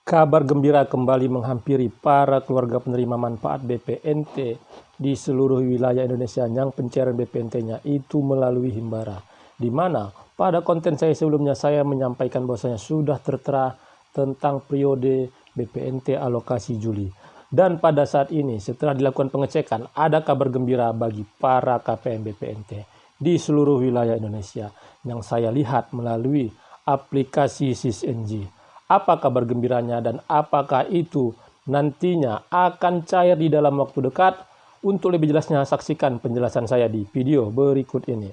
Kabar gembira kembali menghampiri para keluarga penerima manfaat BPNT di seluruh wilayah Indonesia yang pencairan BPNT-nya itu melalui Himbara. Di mana pada konten saya sebelumnya saya menyampaikan bahwasanya sudah tertera tentang periode BPNT alokasi Juli. Dan pada saat ini setelah dilakukan pengecekan ada kabar gembira bagi para KPM BPNT di seluruh wilayah Indonesia yang saya lihat melalui aplikasi SysNG. Apa kabar gembiranya dan apakah itu nantinya akan cair di dalam waktu dekat? Untuk lebih jelasnya saksikan penjelasan saya di video berikut ini.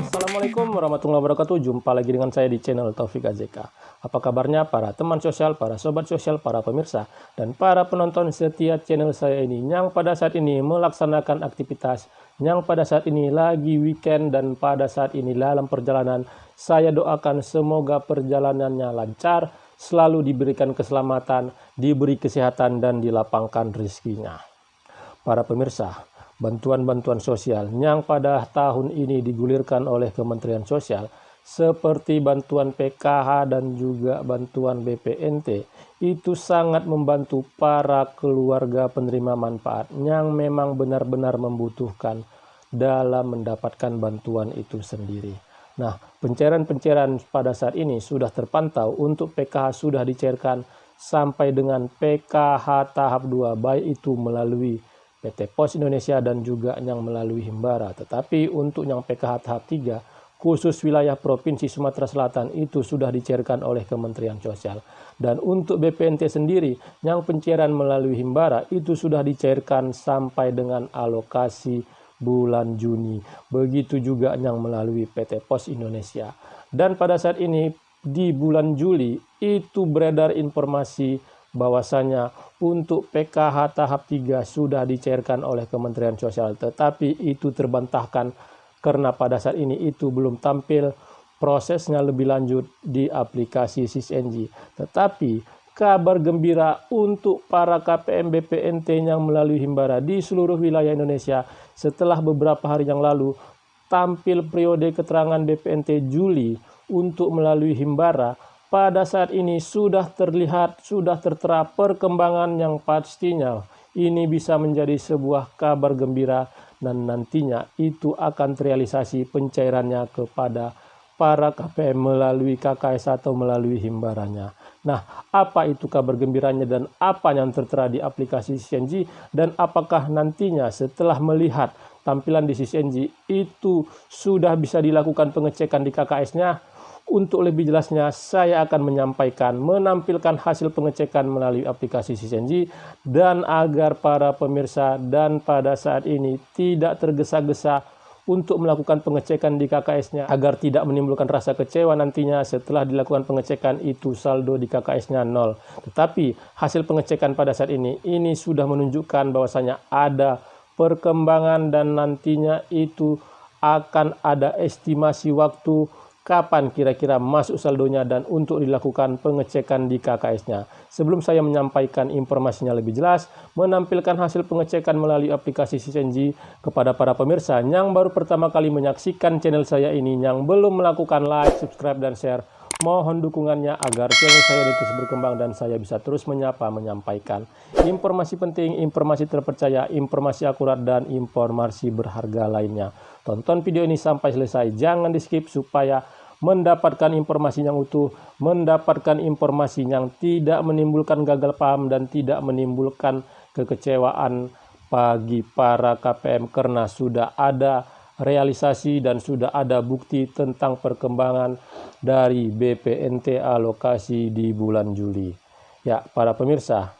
Assalamualaikum warahmatullahi wabarakatuh. Jumpa lagi dengan saya di channel Taufik AZK. Apa kabarnya para teman sosial, para sobat sosial, para pemirsa, dan para penonton setia channel saya ini yang pada saat ini melaksanakan aktivitas, yang pada saat ini lagi weekend dan pada saat ini dalam perjalanan. Saya doakan semoga perjalanannya lancar, selalu diberikan keselamatan, diberi kesehatan, dan dilapangkan rezekinya. Para pemirsa, bantuan-bantuan sosial yang pada tahun ini digulirkan oleh Kementerian Sosial seperti bantuan PKH dan juga bantuan BPNT itu sangat membantu para keluarga penerima manfaat yang memang benar-benar membutuhkan dalam mendapatkan bantuan itu sendiri. Nah, pencairan-pencairan pada saat ini sudah terpantau. Untuk PKH sudah dicairkan sampai dengan PKH tahap 2, baik itu melalui PT Pos Indonesia dan juga yang melalui Himbara. Tetapi untuk yang PKH tahap 3 khusus wilayah Provinsi Sumatera Selatan itu sudah dicairkan oleh Kementerian Sosial. Dan untuk BPNT sendiri yang pencairan melalui Himbara itu sudah dicairkan sampai dengan alokasi bulan Juni. Begitu juga yang melalui PT Pos Indonesia. Dan pada saat ini di bulan Juli itu beredar informasi bahwasanya untuk PKH tahap 3 sudah dicairkan oleh Kementerian Sosial, tetapi itu terbantahkan karena pada saat ini itu belum tampil prosesnya lebih lanjut di aplikasi SysNG. Tetapi kabar gembira untuk para KPM BPNT yang melalui Himbara di seluruh wilayah Indonesia setelah beberapa hari yang lalu tampil periode keterangan BPNT Juli untuk melalui Himbara. Pada saat ini sudah terlihat, sudah tertera perkembangan yang pastinya ini bisa menjadi sebuah kabar gembira dan nantinya itu akan terrealisasi pencairannya kepada para KPM melalui KKS atau melalui Himbaranya. Nah, apa itu kabar gembiranya dan apa yang tertera di aplikasi SysNG dan apakah nantinya setelah melihat tampilan di SysNG itu sudah bisa dilakukan pengecekan di KKS-nya? Untuk lebih jelasnya, saya akan menyampaikan, menampilkan hasil pengecekan melalui aplikasi SysNG dan agar para pemirsa dan pada saat ini tidak tergesa-gesa untuk melakukan pengecekan di KKS-nya agar tidak menimbulkan rasa kecewa nantinya setelah dilakukan pengecekan itu saldo di KKS-nya 0. Tetapi hasil pengecekan pada saat ini sudah menunjukkan bahwasanya ada perkembangan dan nantinya itu akan ada estimasi waktu kapan kira-kira masuk saldonya dan untuk dilakukan pengecekan di KKS-nya. Sebelum saya menyampaikan informasinya lebih jelas, menampilkan hasil pengecekan melalui aplikasi SysNG kepada para pemirsa yang baru pertama kali menyaksikan channel saya ini, yang belum melakukan like, subscribe, dan share, mohon dukungannya agar channel saya ini terus berkembang dan saya bisa terus menyampaikan informasi penting, informasi terpercaya, informasi akurat, dan informasi berharga lainnya. Tonton video ini sampai selesai, jangan di skip supaya mendapatkan informasi yang utuh, mendapatkan informasi yang tidak menimbulkan gagal paham dan tidak menimbulkan kekecewaan bagi para KPM karena sudah ada realisasi dan sudah ada bukti tentang perkembangan dari BPNT alokasi di bulan Juli. Ya, para pemirsa,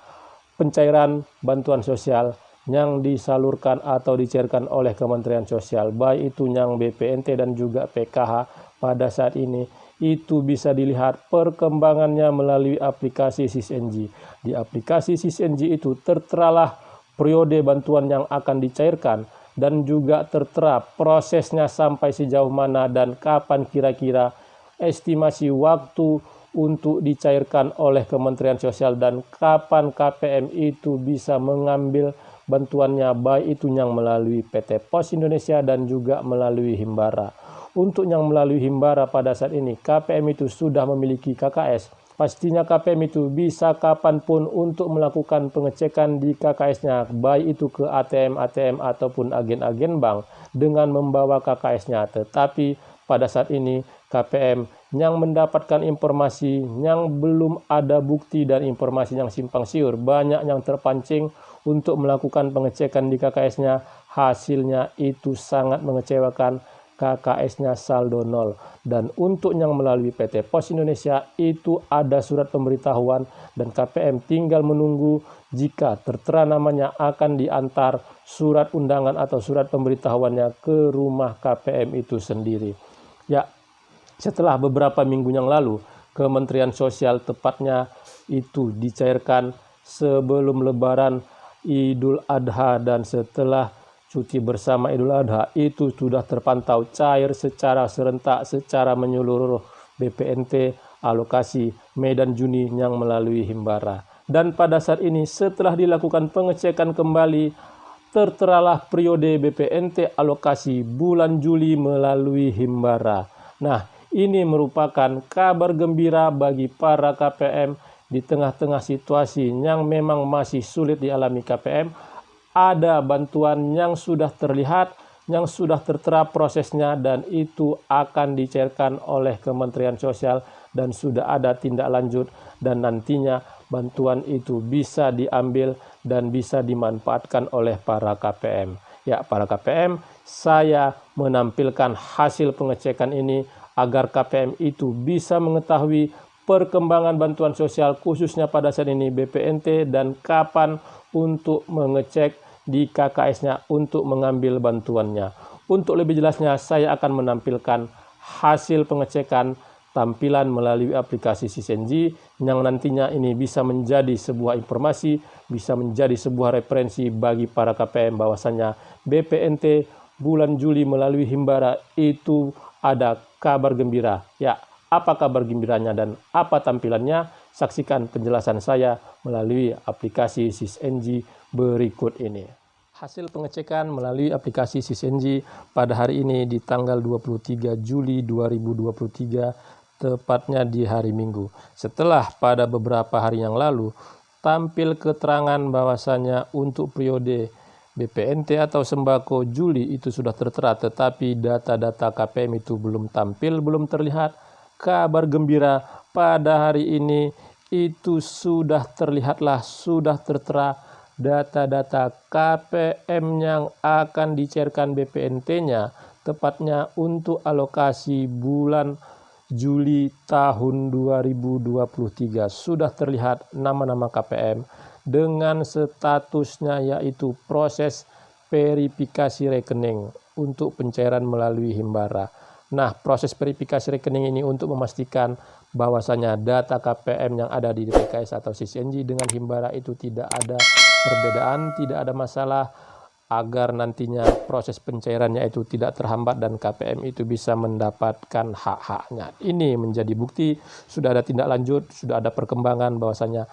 pencairan bantuan sosial yang disalurkan atau dicairkan oleh Kementerian Sosial, baik itu yang BPNT dan juga PKH pada saat ini, itu bisa dilihat perkembangannya melalui aplikasi SysNG. Di aplikasi SysNG itu terteralah periode bantuan yang akan dicairkan dan juga tertera prosesnya sampai sejauh mana dan kapan kira-kira estimasi waktu untuk dicairkan oleh Kementerian Sosial dan kapan KPM itu bisa mengambil bantuannya, baik itu yang melalui PT Pos Indonesia dan juga melalui Himbara. Untuk yang melalui Himbara pada saat ini, KPM itu sudah memiliki KKS. Pastinya KPM itu bisa kapanpun untuk melakukan pengecekan di KKS-nya, baik itu ke ATM ataupun agen-agen bank dengan membawa KKS-nya. Tetapi pada saat ini KPM yang mendapatkan informasi yang belum ada bukti dan informasi yang simpang siur, banyak yang terpancing untuk melakukan pengecekan di KKS-nya, hasilnya itu sangat mengecewakan. KKS-nya saldo 0. Dan untuk yang melalui PT Pos Indonesia itu ada surat pemberitahuan dan KPM tinggal menunggu jika tertera namanya akan diantar surat undangan atau surat pemberitahuannya ke rumah KPM itu sendiri. Ya, setelah beberapa minggu yang lalu, Kementerian Sosial tepatnya itu dicairkan sebelum Lebaran Idul Adha dan setelah cuti bersama Idul Adha itu sudah terpantau cair secara serentak, secara menyeluruh BPNT alokasi Mei dan Juni yang melalui Himbara. Dan pada saat ini setelah dilakukan pengecekan kembali, terteralah periode BPNT alokasi bulan Juli melalui Himbara. Nah, ini merupakan kabar gembira bagi para KPM di tengah-tengah situasi yang memang masih sulit dialami KPM. Ada bantuan yang sudah terlihat, yang sudah tertera prosesnya dan itu akan dicairkan oleh Kementerian Sosial dan sudah ada tindak lanjut dan nantinya bantuan itu bisa diambil dan bisa dimanfaatkan oleh para KPM. Ya, para KPM, saya menampilkan hasil pengecekan ini agar KPM itu bisa mengetahui perkembangan bantuan sosial khususnya pada saat ini BPNT dan kapan untuk mengecek di KKS-nya untuk mengambil bantuannya. Untuk lebih jelasnya saya akan menampilkan hasil pengecekan tampilan melalui aplikasi Sisenji yang nantinya ini bisa menjadi sebuah informasi, bisa menjadi sebuah referensi bagi para KPM bahwasanya BPNT bulan Juli melalui Himbara itu ada kabar gembira. Ya, apa kabar gembiranya dan apa tampilannya? Saksikan penjelasan saya melalui aplikasi Sisenji berikut ini. Hasil pengecekan melalui aplikasi Sisenji pada hari ini di tanggal 23 Juli 2023, tepatnya di hari Minggu. Setelah pada beberapa hari yang lalu tampil keterangan bahwasanya untuk periode BPNT atau sembako Juli itu sudah tertera, tetapi data-data KPM itu belum tampil, belum terlihat. Kabar gembira pada hari ini itu sudah terlihatlah, sudah tertera data-data KPM yang akan dicairkan BPNT-nya, tepatnya untuk alokasi bulan Juli tahun 2023. Sudah terlihat nama-nama KPM dengan statusnya yaitu proses verifikasi rekening untuk pencairan melalui Himbara. Nah, proses verifikasi rekening ini untuk memastikan bahwasanya data KPM yang ada di DPKS atau Sisenji dengan Himbara itu tidak ada perbedaan, tidak ada masalah, agar nantinya proses pencairannya itu tidak terhambat dan KPM itu bisa mendapatkan hak-haknya. Ini menjadi bukti sudah ada tindak lanjut, sudah ada perkembangan bahwasanya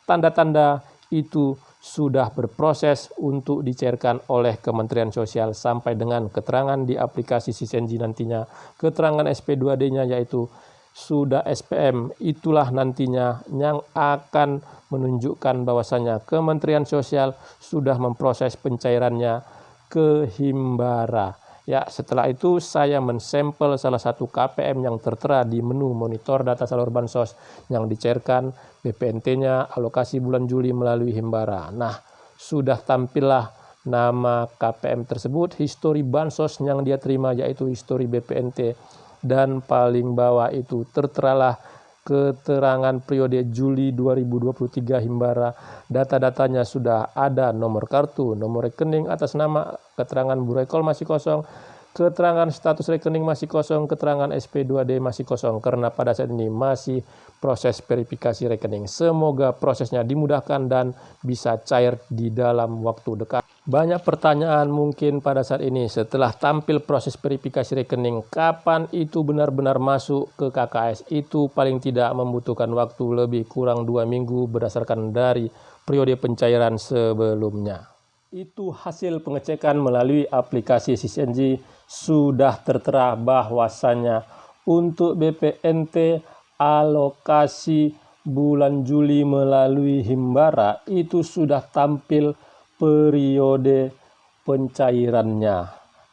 tanda-tanda itu sudah berproses untuk dicairkan oleh Kementerian Sosial sampai dengan keterangan di aplikasi Sisenji nantinya, keterangan SP2D-nya yaitu sudah SPM, itulah nantinya yang akan menunjukkan bahwasanya Kementerian Sosial sudah memproses pencairannya ke Himbara. Ya, setelah itu saya mensampel salah satu KPM yang tertera di menu monitor data salur bansos yang dicairkan BPNT-nya alokasi bulan Juli melalui Himbara. Nah, sudah tampillah nama KPM tersebut, histori bansos yang dia terima yaitu histori BPNT, dan paling bawah itu terteralah keterangan periode Juli 2023 Himbara. Data-datanya sudah ada, nomor kartu, nomor rekening atas nama, keterangan burekol masih kosong, keterangan status rekening masih kosong, keterangan SP2D masih kosong karena pada saat ini masih proses verifikasi rekening. Semoga prosesnya dimudahkan dan bisa cair di dalam waktu dekat. Banyak pertanyaan mungkin pada saat ini setelah tampil proses verifikasi rekening, kapan itu benar-benar masuk ke KKS? Itu paling tidak membutuhkan waktu lebih kurang 2 minggu berdasarkan dari periode pencairan sebelumnya. itu hasil pengecekan melalui aplikasi SysNG sudah tertera bahwasannya untuk BPNT alokasi bulan Juli melalui Himbara itu sudah tampil periode pencairannya.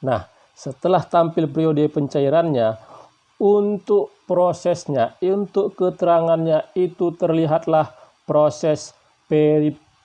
Nah, setelah tampil periode pencairannya, untuk prosesnya, untuk keterangannya itu terlihatlah proses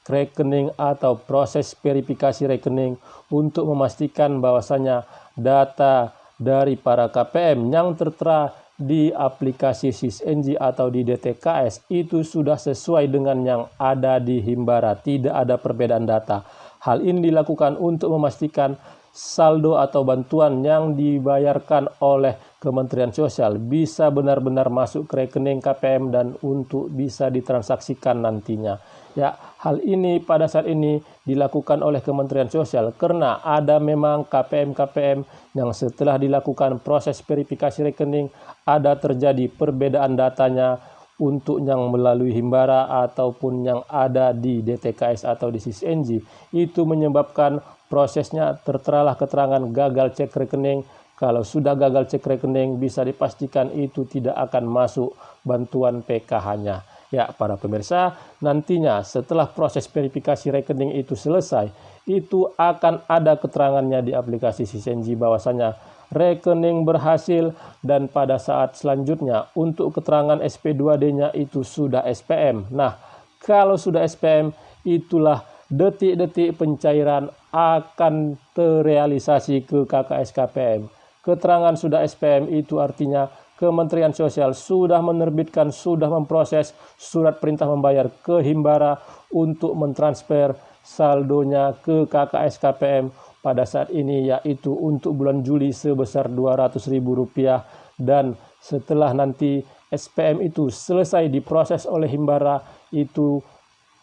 rekening atau proses verifikasi rekening untuk memastikan bahwasanya data dari para KPM yang tertera di aplikasi SysNG atau di DTKS itu sudah sesuai dengan yang ada di Himbara, tidak ada perbedaan data. Hal ini dilakukan untuk memastikan saldo atau bantuan yang dibayarkan oleh Kementerian Sosial bisa benar-benar masuk ke rekening KPM dan untuk bisa ditransaksikan nantinya. Ya, hal ini pada saat ini dilakukan oleh Kementerian Sosial karena ada memang KPM-KPM yang setelah dilakukan proses verifikasi rekening ada terjadi perbedaan datanya untuk yang melalui Himbara ataupun yang ada di DTKS atau di SysNG. Itu menyebabkan prosesnya terteralah keterangan gagal cek rekening. Kalau sudah gagal cek rekening bisa dipastikan itu tidak akan masuk bantuan PKH-nya. Ya, para pemirsa, nantinya setelah proses verifikasi rekening itu selesai, itu akan ada keterangannya di aplikasi SysNG bahwasanya rekening berhasil, dan pada saat selanjutnya untuk keterangan SP2D-nya itu sudah SPM. Nah, kalau sudah SPM, itulah detik-detik pencairan akan terrealisasi ke KKS KPM. Keterangan sudah SPM itu artinya Kementerian Sosial sudah menerbitkan, sudah memproses surat perintah membayar ke Himbara untuk mentransfer saldonya ke KKS KPM pada saat ini, yaitu untuk bulan Juli sebesar Rp200.000, dan setelah nanti SPM itu selesai diproses oleh Himbara itu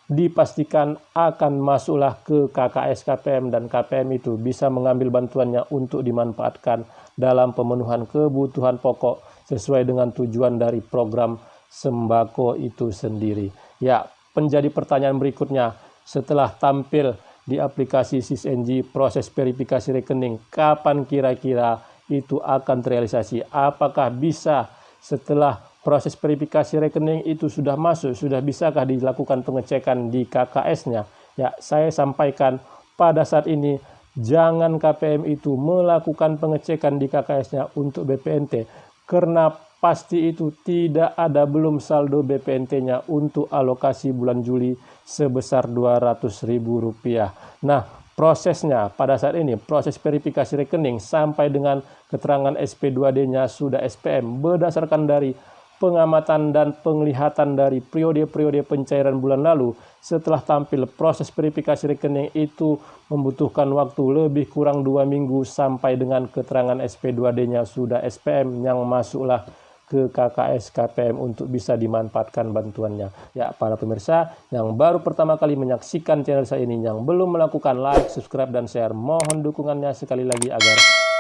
dipastikan akan masuklah ke KKS KPM dan KPM itu bisa mengambil bantuannya untuk dimanfaatkan dalam pemenuhan kebutuhan pokok sesuai dengan tujuan dari program sembako itu sendiri. Ya, menjadi pertanyaan berikutnya, setelah tampil di aplikasi SysNG proses verifikasi rekening, kapan kira-kira itu akan terrealisasi? Apakah bisa setelah proses verifikasi rekening itu sudah masuk, sudah bisakah dilakukan pengecekan di KKS-nya? Ya, saya sampaikan pada saat ini jangan KPM itu melakukan pengecekan di KKS-nya untuk BPNT karena pasti itu tidak ada belum saldo BPNT-nya untuk alokasi bulan Juli sebesar Rp200.000. Nah, prosesnya pada saat ini, proses verifikasi rekening sampai dengan keterangan SP2D-nya sudah SPM berdasarkan dari pengamatan dan penglihatan dari periode-periode pencairan bulan lalu. Setelah tampil proses verifikasi rekening itu membutuhkan waktu lebih kurang 2 minggu sampai dengan keterangan SP2D-nya sudah SPM yang masuklah ke KKS KPM untuk bisa dimanfaatkan bantuannya. Ya, para pemirsa yang baru pertama kali menyaksikan channel saya ini, yang belum melakukan like, subscribe, dan share, mohon dukungannya sekali lagi agar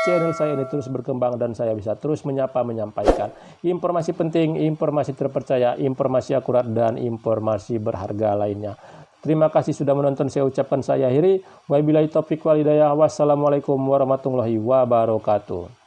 channel saya ini terus berkembang dan saya bisa terus menyampaikan informasi penting, informasi terpercaya, informasi akurat, dan informasi berharga lainnya. Terima kasih sudah menonton, saya ucapkan saya akhiri. Wabillahi taufiq wal hidayah. Wassalamualaikum warahmatullahi wabarakatuh.